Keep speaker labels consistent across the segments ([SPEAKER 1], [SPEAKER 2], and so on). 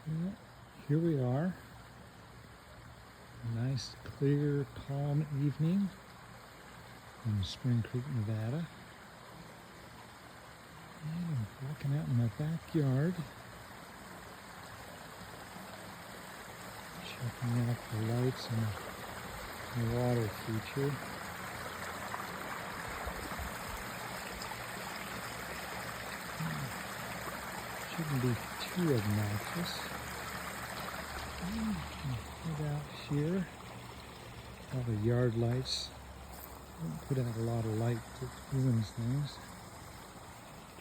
[SPEAKER 1] Well, here we are. A nice, clear, calm evening in Spring Creek, Nevada. And I'm walking out in my backyard, checking out the lights and the water feature. Shouldn't be too obnoxious. Head out here. All the yard lights. Don't put out a lot of light that ruins things.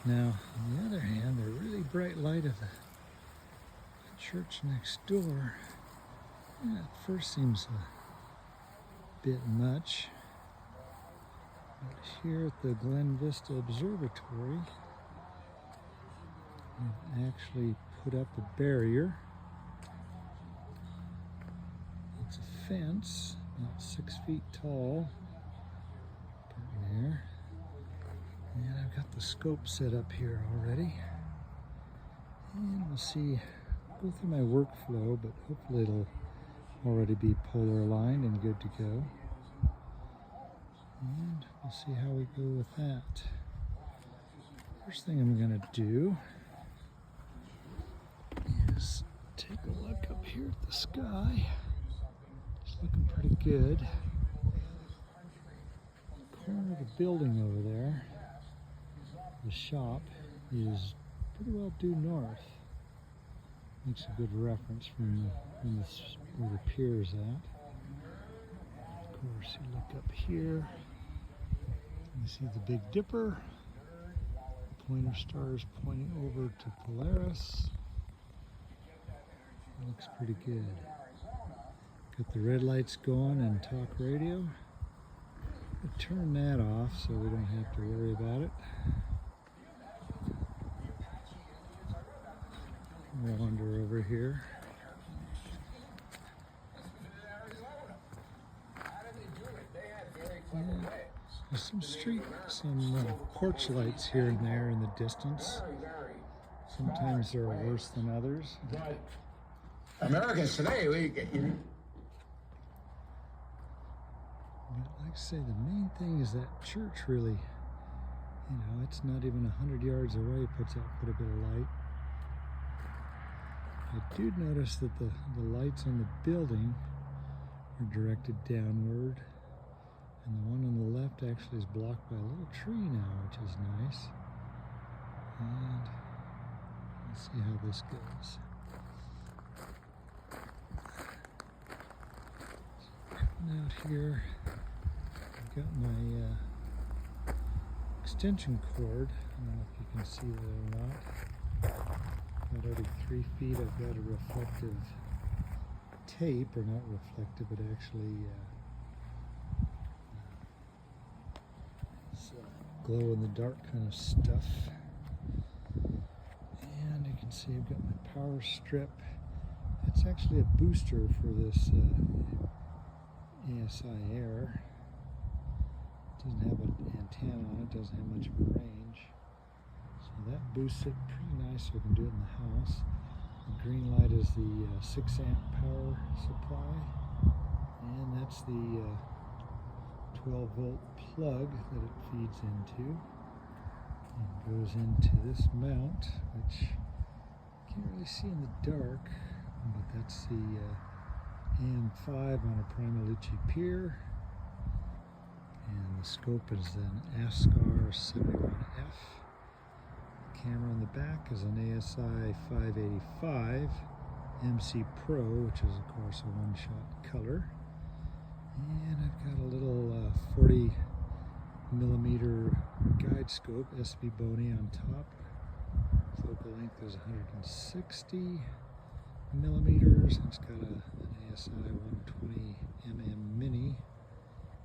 [SPEAKER 1] Now, on the other hand, the really bright light of the church next door, at first seems a bit much. But here at the Glenvista Observatory, I've actually put up a barrier. It's a fence, about 6 feet tall, there. And I've got the scope set up here already. And we'll see, go through my workflow, but hopefully it'll already be polar aligned and good to go. And we'll see how we go with that. First thing I'm gonna do is take a look up here at the sky. It's looking pretty good. The corner of the building over there, the shop, is pretty well due north. Makes a good reference from where the pier is at. Of course, you look up here, you see the Big Dipper. Pointer stars pointing over to Polaris. Looks pretty good. Got the red lights going and talk radio. I'll turn that off so we don't have to worry about it. Wander over here. There's some porch lights here and there in the distance. Sometimes they're worse than others.
[SPEAKER 2] Americans today,
[SPEAKER 1] But like I say, the main thing is that church really, it's not even 100 yards away, puts out quite a bit of light. I do notice that the lights on the building are directed downward, and the one on the left actually is blocked by a little tree now, which is nice. And let's see how this goes. Out here, I've got my extension cord. I don't know if you can see that or not. About every 3 feet I've got a reflective tape, or not reflective, but actually it's glow in the dark kind of stuff. And you can see I've got my power strip. It's actually a booster for this ASI air. It doesn't have an antenna on it, doesn't have much of a range. So that boosts it pretty nice, so I can do it in the house. The green light is the 6 amp power supply, and that's the 12 volt plug that it feeds into. And goes into this mount, which you can't really see in the dark, but that's the AM5 on a Primalucci pier, and the scope is an ASCAR 71F. The camera on the back is an ASI 585 MC Pro, which is of course a one-shot color. And I've got a little 40 millimeter guide scope, SV Bony on top. Focal length is 160 millimeters. It's got an ASI 120 mm mini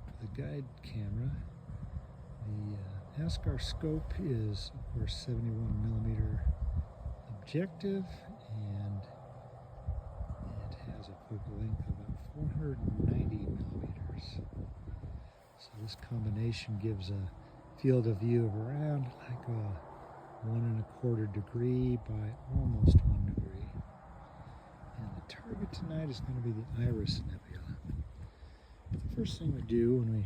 [SPEAKER 1] with a guide camera. The ASCAR scope is, of course, 71 millimeter objective, and it has a focal length of about 490 millimeters. So this combination gives a field of view of around like a 1 1/4 degree by almost 1 degree. And the target tonight is going to be the Iris Nebula. But the first thing we do when we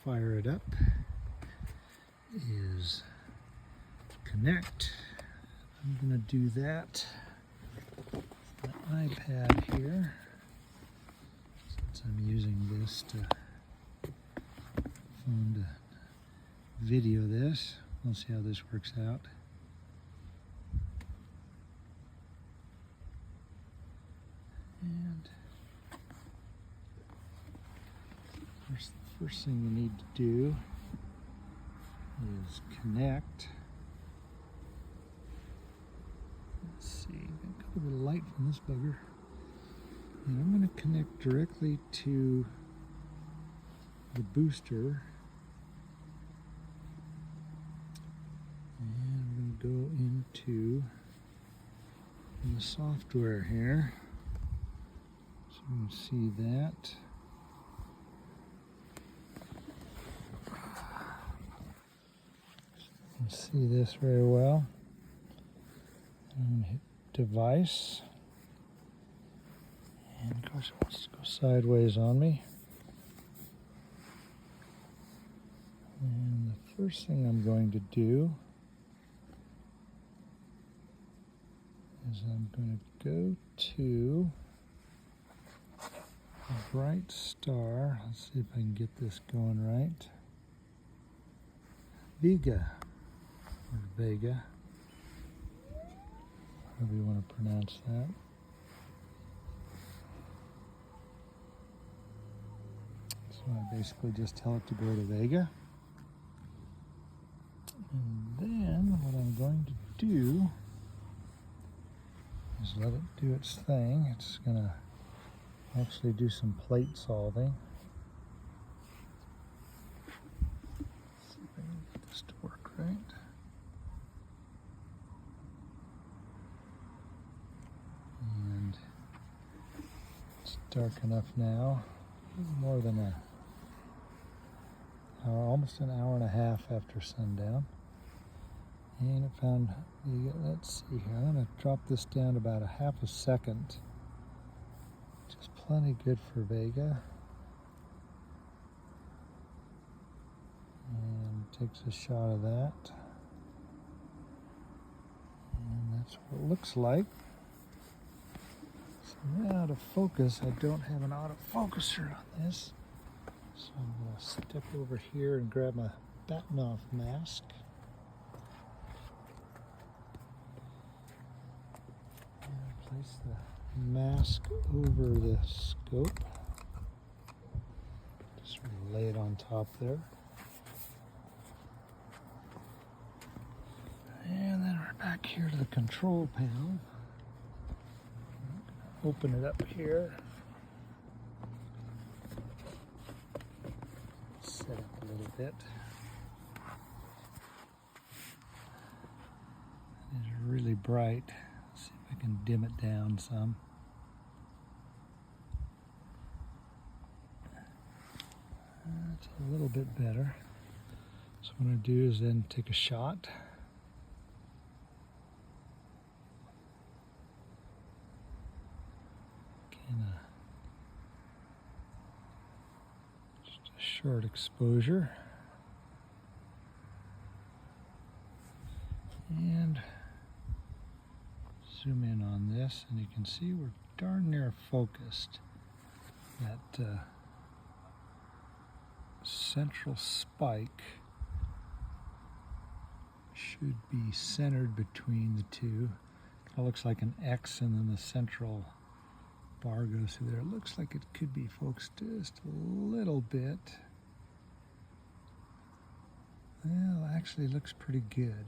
[SPEAKER 1] fire it up is connect. I'm going to do that with my iPad here, since I'm using this phone to video this. We'll see how this works out. And the first thing you need to do is connect. Let's see, got a little bit of light from this bugger. And I'm going to connect directly to the booster. And I'm going to go into the software here. So you can see that. You can see this very well. And hit device. And of course it wants to go sideways on me. And the first thing I'm going to do is I'm going to go to a bright star. Let's see if I can get this going right. Vega, or Vega, however you want to pronounce that. So I basically just tell it to go to Vega. And then what I'm going to do is let it do its thing. It's going to actually do some plate solving. Let's see if I can get this to work right. And it's dark enough now, more than an hour, almost an hour and a half after sundown. And it found, let's see here, I'm going to drop this down to about a half a second. Which is plenty good for Vega. And takes a shot of that. And that's what it looks like. So now to focus, I don't have an autofocuser on this. So I'm going to step over here and grab my Batinoff mask. And place the mask over the scope. Just lay it on top there. And then we're back here to the control panel. Open it up here. Set up a little bit. It's really bright. Let's see if I can dim it down some. That's a little bit better. So what I'm going to do is then take a shot. Just a short exposure. And zoom in on this, and you can see we're darn near focused. That central spike should be centered between the two. It looks like an X, and then the central bar goes through there. It looks like it could be focused just a little bit. Well, actually it looks pretty good.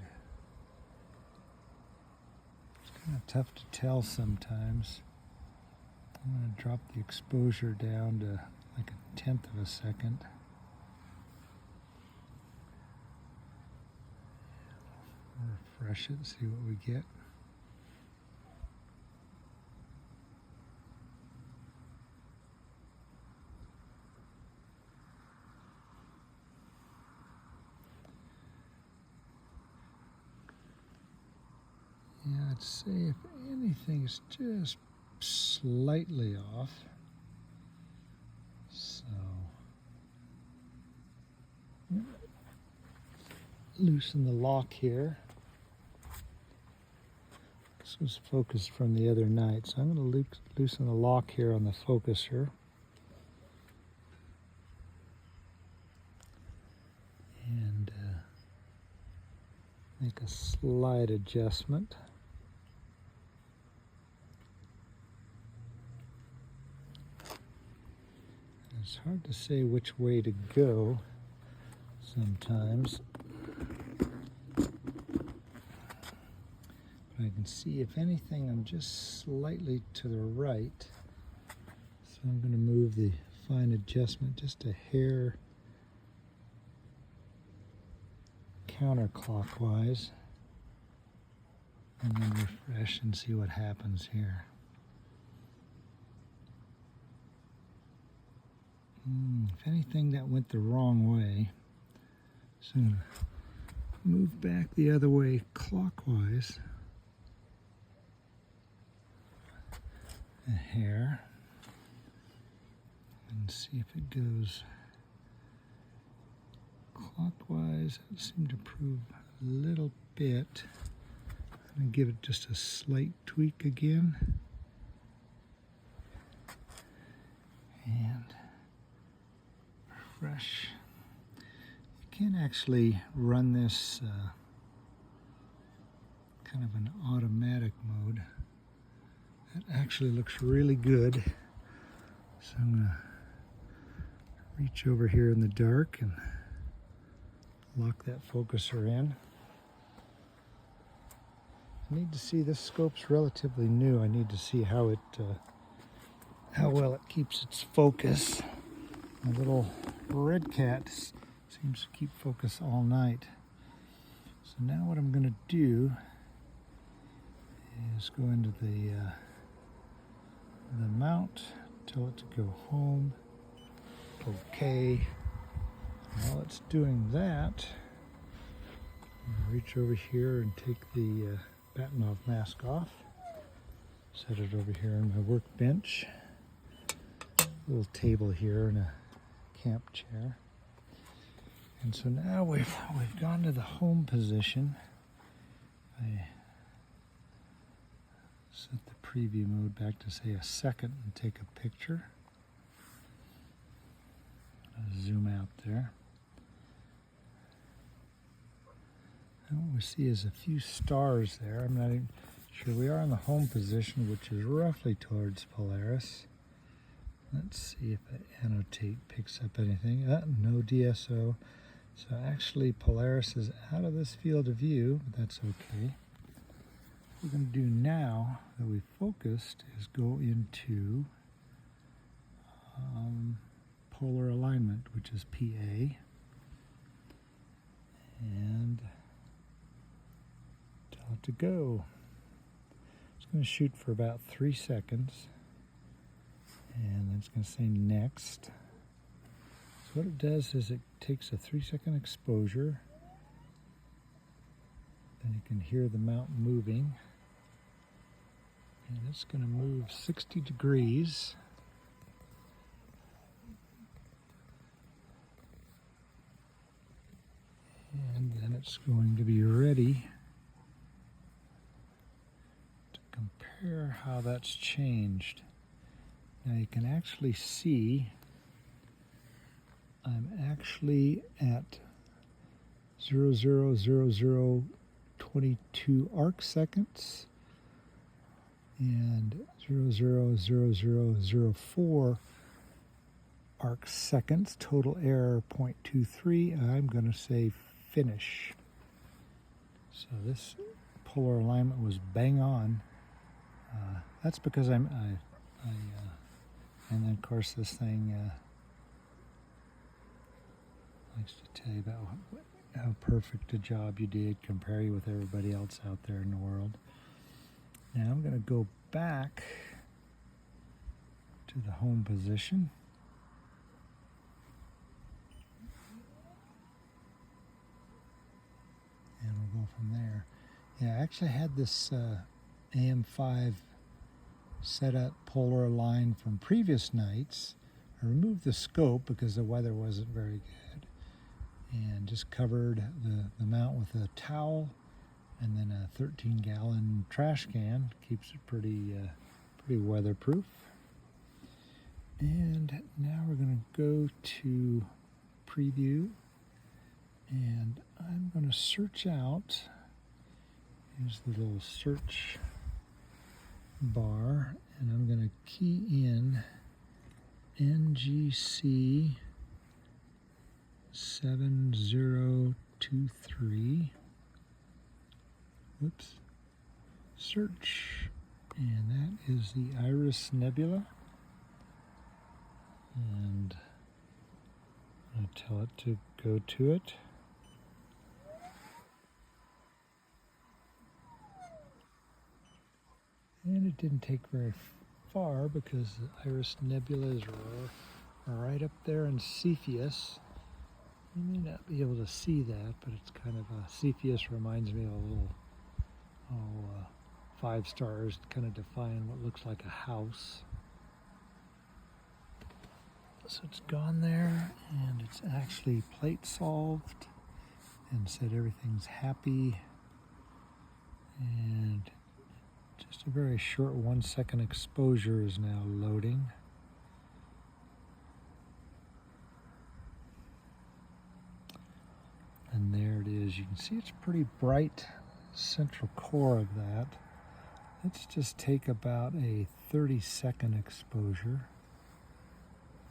[SPEAKER 1] It's kind of tough to tell sometimes. I'm going to drop the exposure down to like 1/10 of a second. Refresh it and see what we get. Yeah, I'd say if anything, it's just slightly off. So loosen the lock here. This was focused from the other night, so I'm going to loosen the lock here on the focuser. And make a slight adjustment. It's hard to say which way to go sometimes. But I can see, if anything, I'm just slightly to the right. So I'm going to move the fine adjustment just a hair counterclockwise, and then refresh and see what happens here. If anything, that went the wrong way. So I'm going to move back the other way clockwise a hair and see if it goes clockwise. It seemed to prove a little bit. I'm going to give it just a slight tweak again. And refresh. You can actually run this kind of an automatic mode. That actually looks really good. So I'm going to reach over here in the dark and lock that focuser in. I need to see, this scope's relatively new. I need to see how well it keeps its focus. My little red cat seems to keep focus all night. So now what I'm going to do is go into the mount, tell it to go home, okay. While it's doing that, I'm going to reach over here and take the Batinov mask off, set it over here on my workbench, little table here and a camp chair. And so now we've gone to the home position. I set the preview mode back to say a second and take a picture. I'll zoom out there. And what we see is a few stars there. I'm not even sure. We are in the home position, which is roughly towards Polaris. Let's see if I annotate picks up anything. No DSO. So actually Polaris is out of this field of view, but that's okay. What we're going to do now that we've focused is go into polar alignment, which is PA. And tell it to go. It's going to shoot for about 3 seconds. And then it's going to say next. So what it does is it takes a 3-second exposure. Then you can hear the mount moving. And it's going to move 60 degrees. And then it's going to be ready to compare how that's changed. Now you can actually see I'm actually at 0.000022 arc seconds and 0.000004 arc seconds, total error 0.23. I'm going to say finish. So this polar alignment was bang on. That's because and then of course this thing likes to tell you about how perfect a job you did, compare you with everybody else out there in the world. Now I'm going to go back to the home position. And we'll go from there. Yeah, I actually had this AM5 set up polar line from previous nights. I removed the scope because the weather wasn't very good, and just covered the mount with a towel and then a 13-gallon trash can. Keeps it pretty weatherproof. And now we're going to go to preview, and I'm going to search out. Here's the little search bar, and I'm going to key in NGC 7023. Whoops. Search. And that is the Iris Nebula. And I'm going to tell it to go to it. And it didn't take very far because the Iris Nebula is right up there in Cepheus. You may not be able to see that, but it's kind of Cepheus reminds me of a little 5 stars, kind of define what looks like a house. So it's gone there, and it's actually plate solved and said everything's happy, and just a very short 1-second exposure is now loading. And there it is. You can see it's pretty bright central core of that. Let's just take about a 30-second exposure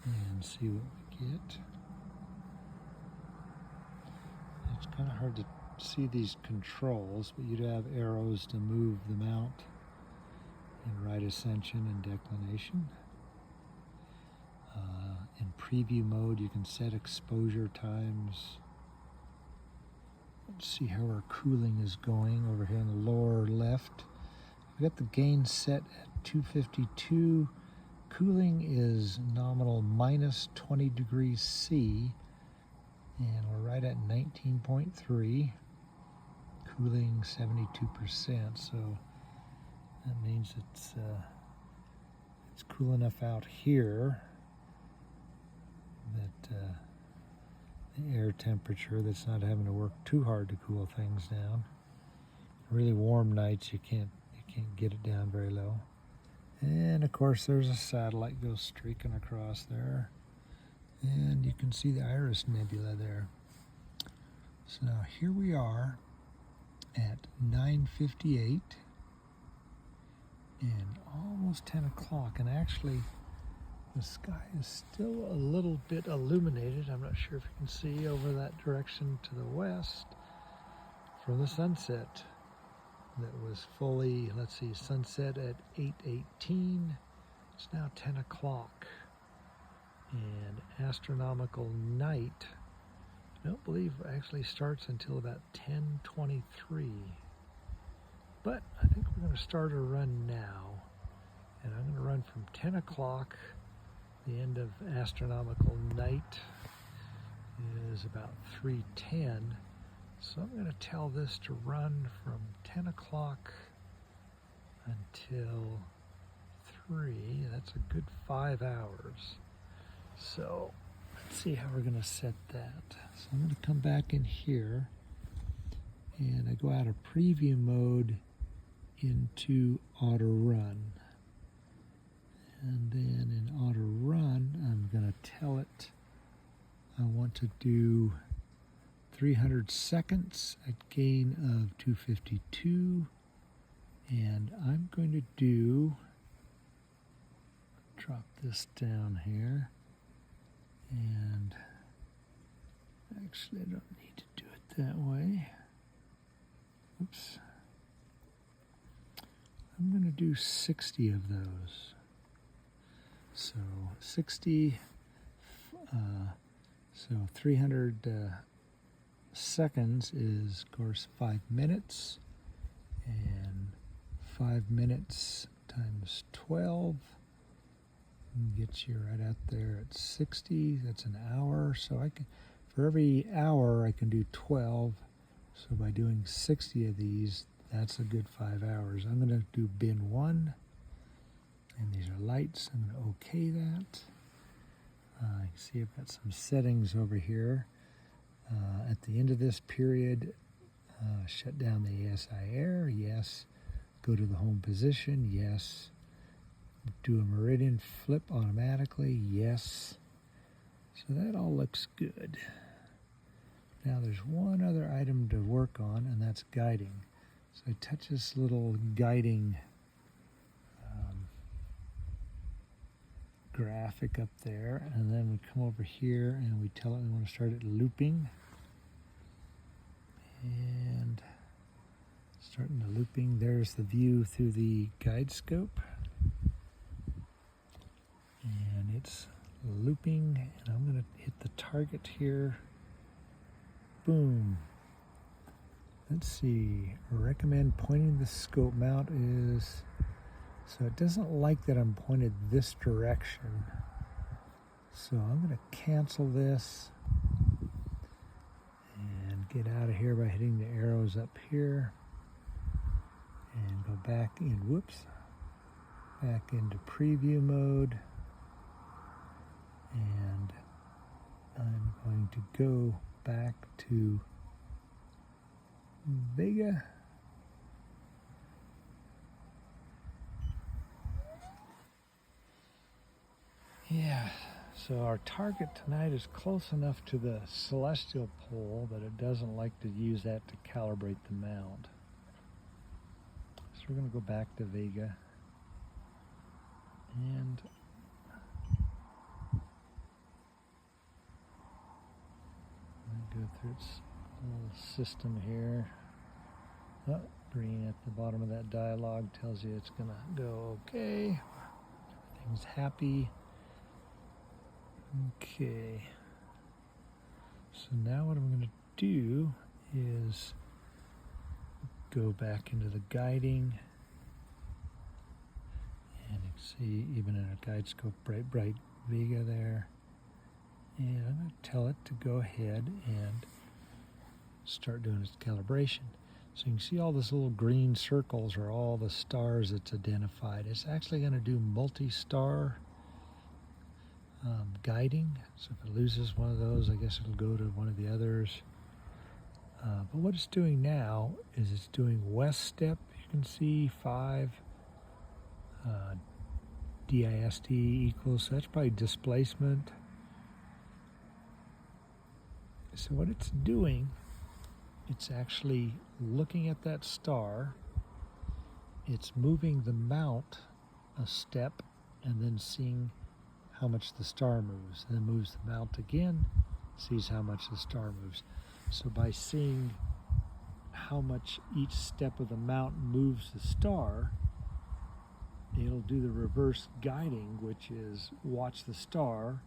[SPEAKER 1] and see what we get. It's kind of hard to see these controls, but you'd have arrows to move the mount in right ascension and declination. In preview mode, you can set exposure times. Let's see how our cooling is going over here in the lower left. I've got the gain set at 252. Cooling is nominal minus 20 degrees C, and we're right at 19.3. Cooling 72%, so that means it's cool enough out here that the air temperature that's not having to work too hard to cool things down. Really warm nights, you can't get it down very low. And of course there's a satellite goes streaking across there, and you can see the Iris Nebula there. So now here we are at 9:58 and almost 10 o'clock, and actually the sky is still a little bit illuminated. I'm not sure if you can see over that direction to the west from the sunset. That was fully, let's see, sunset at 8:18. It's now 10 o'clock. And astronomical night, I don't believe actually starts until about 10:23. But I think we're going to start a run now. And I'm going to run from 10 o'clock. The end of astronomical night is about 3:10. So I'm going to tell this to run from 10 o'clock until 3. That's a good 5 hours. So let's see how we're going to set that. So I'm going to come back in here, and I go out of preview mode into auto run. And then in auto run, I'm going to tell it I want to do 300 seconds at gain of 252, and I'm going to drop this down here, and actually I don't need to do it that way. Oops. I'm going to do 60 of those. So 60, so 300 seconds is, of course, 5 minutes, and 5 minutes times 12 gets you right out there at 60. That's an hour. So I can, for every hour, I can do 12. So by doing 60 of these, that's a good 5 hours. I'm going to do bin 1, And these are lights. I'm going to OK that. You can see I've got some settings over here. At the end of this period, shut down the ASI air, yes. Go to the home position, yes. Do a meridian flip automatically, yes. So that all looks good. Now there's one other item to work on, and that's guiding. So I touch this little guiding graphic up there, and then we come over here and we tell it we want to start it looping. And starting the looping, there's the view through the guide scope. And it's looping, and I'm going to hit the target here. Boom. Let's see, recommend pointing the scope mount is, so it doesn't like that I'm pointed this direction. So I'm going to cancel this and get out of here by hitting the arrows up here and go back in, back into preview mode. And I'm going to go back to Vega. Yeah, so our target tonight is close enough to the celestial pole that it doesn't like to use that to calibrate the mount. So we're going to go back to Vega and go through its little system here. Oh, green at the bottom of that dialog tells you it's going to go okay. Everything's happy. Okay. So now what I'm going to do is go back into the guiding. And you can see even in our guide scope, bright Vega there. And I'm going to tell it to go ahead and start doing its calibration. So you can see all these little green circles are all the stars it's identified. It's actually going to do multi-star guiding. So if it loses one of those, I guess it'll go to one of the others. But what it's doing now is it's doing west step. You can see 5 DIST equals, so that's probably displacement. So what it's doing, it's actually looking at that star, it's moving the mount a step and then seeing how much the star moves, and then moves the mount again, sees how much the star moves. So by seeing how much each step of the mount moves the star, it'll do the reverse guiding, which is watch the star,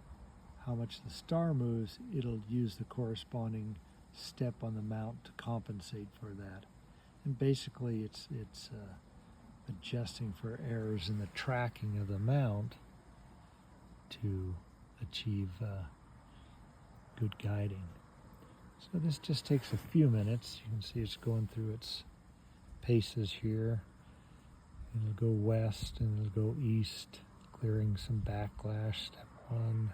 [SPEAKER 1] how much the star moves, it'll use the corresponding step on the mount to compensate for that. And basically it's adjusting for errors in the tracking of the mount to achieve good guiding. So this just takes a few minutes. You can see it's going through its paces here. It'll go west and it'll go east, clearing some backlash, step 1.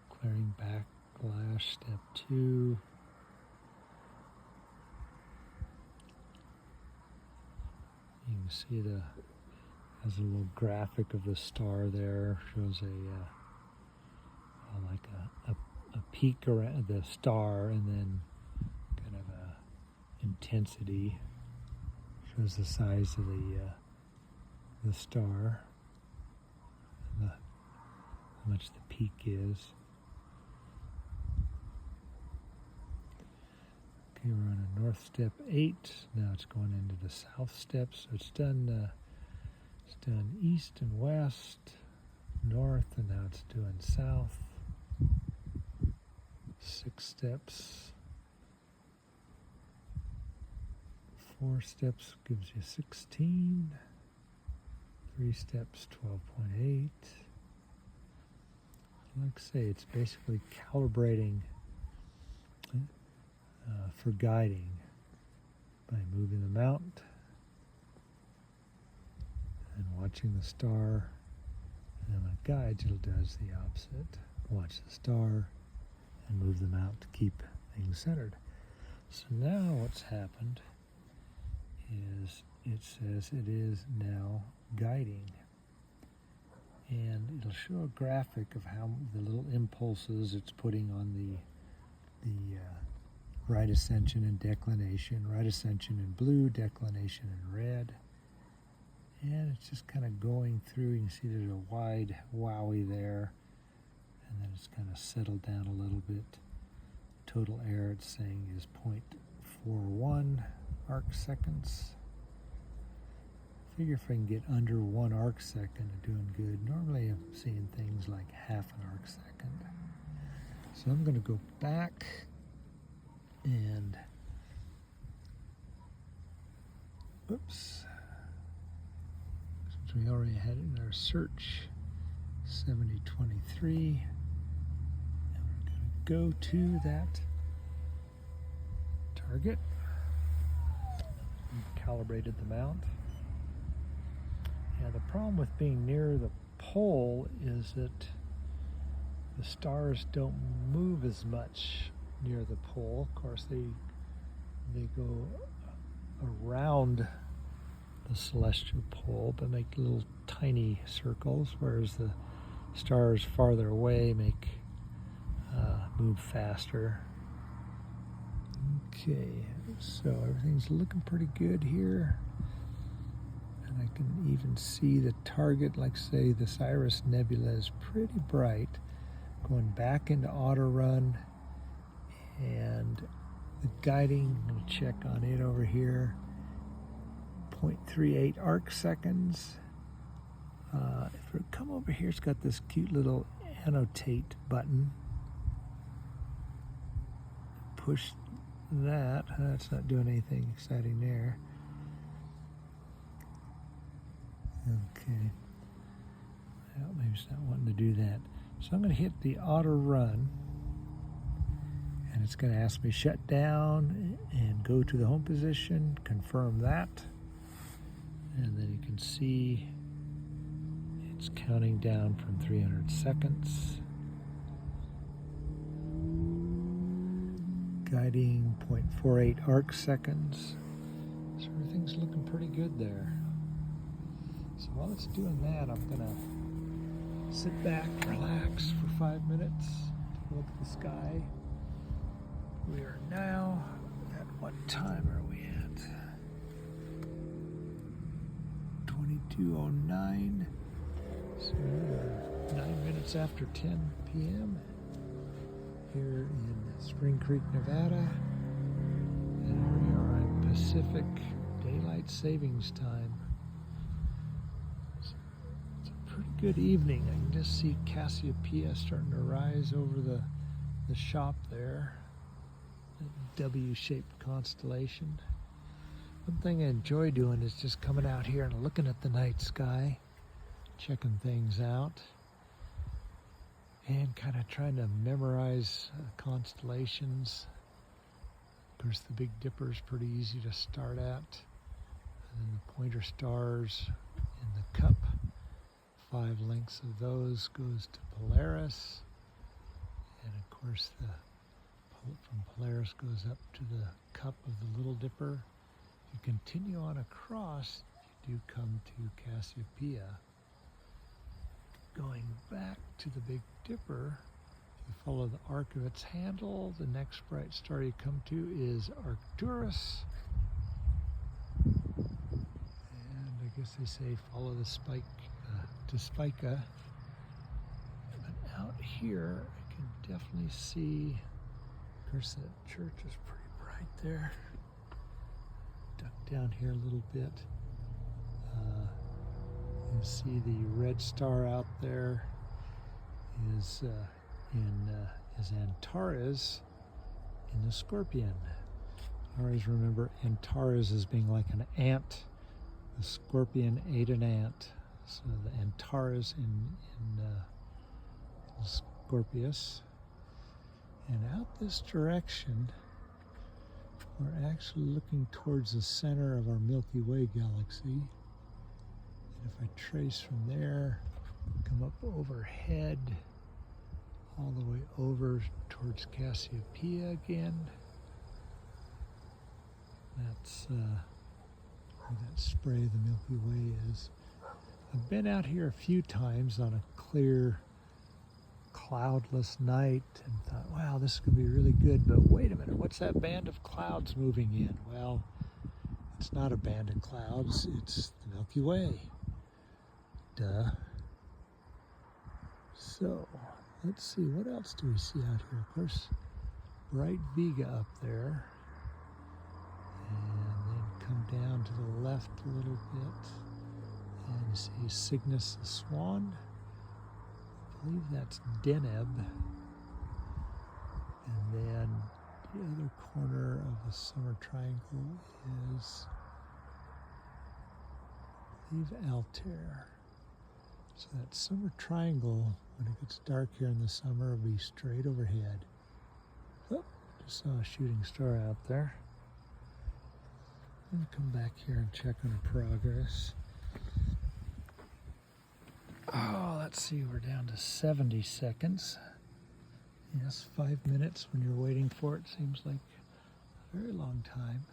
[SPEAKER 1] Clearing backlash, step 2. You can see has a little graphic of the star there. Shows like a peak around the star, and then kind of a intensity. Shows the size of the star, and how much the peak is. Okay, we're on a north step 8. Now it's going into the south step. So it's done east and west, north, and now it's doing south. 6 steps. 4 steps gives you 16. 3 steps, 12.8. Like I say, it's basically calibrating for guiding by moving the mount and watching the star. And then when it guides, it does the opposite. Watch the star and move them out to keep things centered. So now what's happened is it says it is now guiding. And it'll show a graphic of how the little impulses it's putting on the right ascension and declination, right ascension in blue, declination in red. And it's just kind of going through. You can see there's a wide wowie there, and then it's kind of settled down a little bit. Total error, it's saying, is 0.41 arc seconds. Figure if I can get under 1 arc second, I'm doing good. Normally I'm seeing things like half an arc second. So I'm going to go back and, oops, since we already had it in our search, 7023, and we're going to go to that target. We've calibrated the mount. Yeah, the problem with being near the pole is that the stars don't move as much near the pole. Of course, they go around the celestial pole, but make little tiny circles, whereas the stars farther away move faster. Okay, so everything's looking pretty good here. And I can even see the target, like say the Sirius Nebula is pretty bright. Going back into auto run, and the guiding, I'm going to check on it over here, 0.38 arc seconds. If we come over here, it's got this cute little annotate button. Push that. That's not doing anything exciting there. Okay. Well, maybe it's not wanting to do that. So I'm going to hit the auto run, and it's going to ask me shut down and go to the home position, confirm that, and then you can see it's counting down from 300 seconds. Guiding 0.48 arc seconds. So everything's looking pretty good there. So while it's doing that, I'm going to sit back, relax for 5 minutes, look at the sky. We are now at, what time are we at? 22:09. So we're 9 minutes after 10 p.m. here in Spring Creek, Nevada. And we are in Pacific Daylight Savings Time. Pretty good evening. I can just see Cassiopeia starting to rise over the shop there. A W-shaped constellation. One thing I enjoy doing is just coming out here and looking at the night sky, checking things out, and kind of trying to memorize constellations. Of course, the Big Dipper is pretty easy to start at. And then the pointer stars in the cup. 5 lengths of those goes to Polaris, and of course from Polaris goes up to the cup of the Little Dipper. If you continue on across, you do come to Cassiopeia. Going back to the Big Dipper, if you follow the arc of its handle, the next bright star you come to is Arcturus. And I guess they say follow the spike to Spica. But out here, I can definitely see, of course, that church is pretty bright there. Duck down here a little bit. You see the red star out there is Antares in the Scorpion. I always remember Antares as being like an ant. The Scorpion ate an ant. So the Antares in Scorpius. And out this direction, we're actually looking towards the center of our Milky Way galaxy. And if I trace from there, come up overhead, all the way over towards Cassiopeia again. That's where that spray of the Milky Way is. I've been out here a few times on a clear, cloudless night and thought, wow, this is going to be really good, but wait a minute, what's that band of clouds moving in? Well, it's not a band of clouds, it's the Milky Way. Duh. So, let's see, what else do we see out here? Of course, bright Vega up there. And then come down to the left a little bit. And you see Cygnus the Swan. I believe that's Deneb. And then the other corner of the summer triangle is, I believe, Altair. So that summer triangle, when it gets dark here in the summer, will be straight overhead. Oh, just saw a shooting star out there. I'm going to come back here and check on her progress. Oh, let's see, we're down to 70 seconds. Yes, 5 minutes when you're waiting for it seems like a very long time.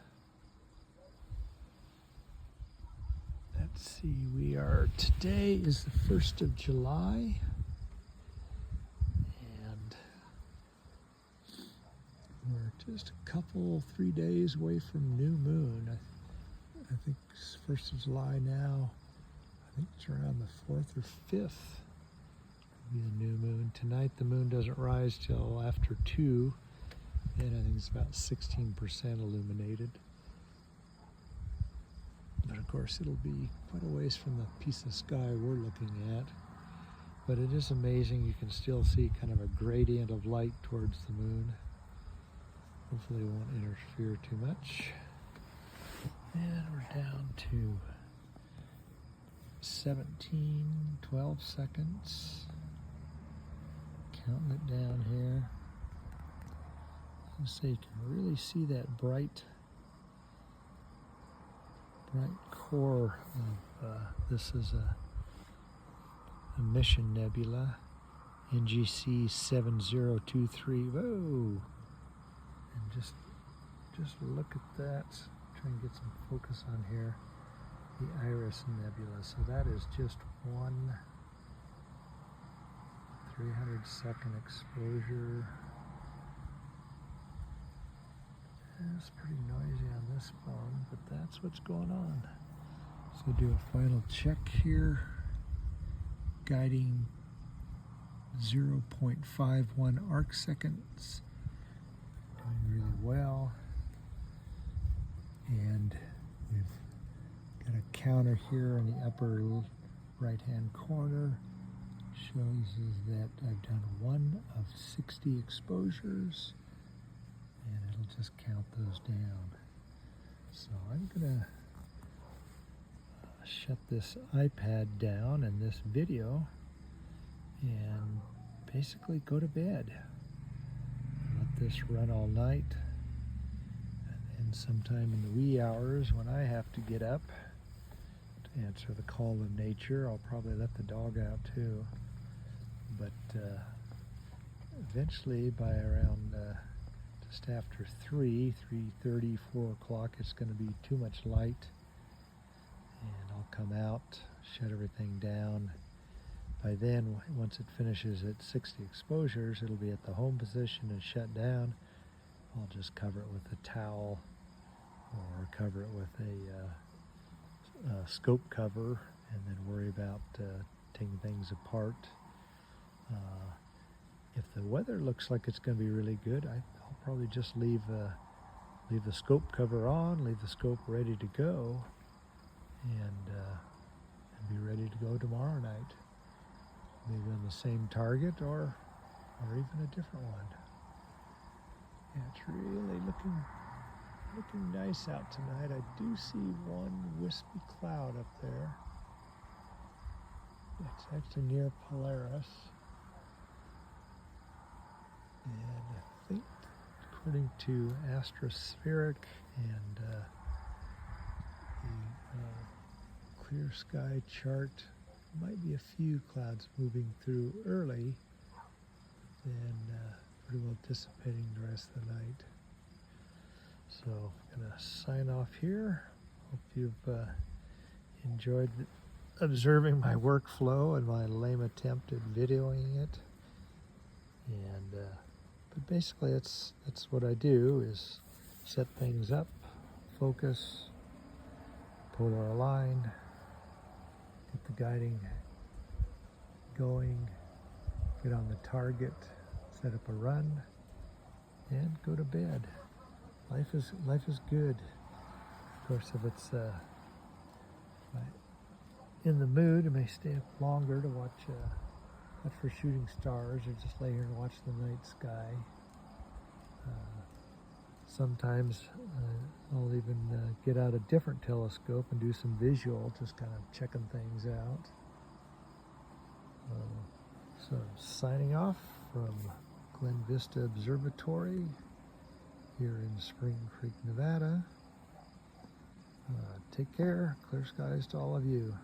[SPEAKER 1] Let's see, today is the 1st of July. And we're just a couple, 3 days away from new moon. I think it's 1st of July now. I think it's around the 4th or 5th. Be the new moon. Tonight the moon doesn't rise till after 2, and I think it's about 16% illuminated. But of course it'll be quite a ways from the piece of sky we're looking at. But it is amazing, you can still see kind of a gradient of light towards the moon. Hopefully it won't interfere too much. And we're down to 12 seconds. Counting it down here. So you can really see that bright core of, this is a Mission Nebula, NGC 7023. Whoa! And just look at that. Try and get some focus on here. The Iris Nebula. So that is just one 300-second exposure. It's pretty noisy on this phone, but that's what's going on. So do a final check here. Guiding 0.51 arc seconds. Doing really well. And we've got a counter here in the upper right-hand corner. Shows us that I've done 1 of 60 exposures, and it'll just count those down. So I'm gonna shut this iPad down and this video and basically go to bed. Let this run all night, and sometime in the wee hours when I have to get up to answer the call of nature, I'll probably let the dog out too. But eventually by around just after 3:30, 4 o'clock, it's going to be too much light, and I'll come out, shut everything down. By then, once it finishes at 60 exposures, it'll be at the home position and shut down. I'll just cover it with a towel or cover it with a scope cover, and then worry about taking things apart. If the weather looks like it's going to be really good, I'll probably just leave the scope cover on, leave the scope ready to go, and be ready to go tomorrow night. Maybe on the same target or even a different one. Yeah, it's really looking nice out tonight. I do see one wispy cloud up there. It's actually near Polaris. And I think, according to Astrospheric and the clear sky chart. Might be a few clouds moving through early, then pretty well dissipating the rest of the night. So I'm going to sign off here. Hope you've enjoyed observing my workflow and my lame attempt at videoing it. And but basically that's what I do, is set things up, focus, polar align, get the guiding going, get on the target, set up a run, and go to bed. Life is good. Of course, if it's in the mood, I may stay up longer to watch for shooting stars, or just lay here and watch the night sky. Sometimes I'll even get out a different telescope and do some visual, just kind of checking things out. So signing off from Glenvista Observatory here in Spring Creek, Nevada. Take care. Clear skies to all of you.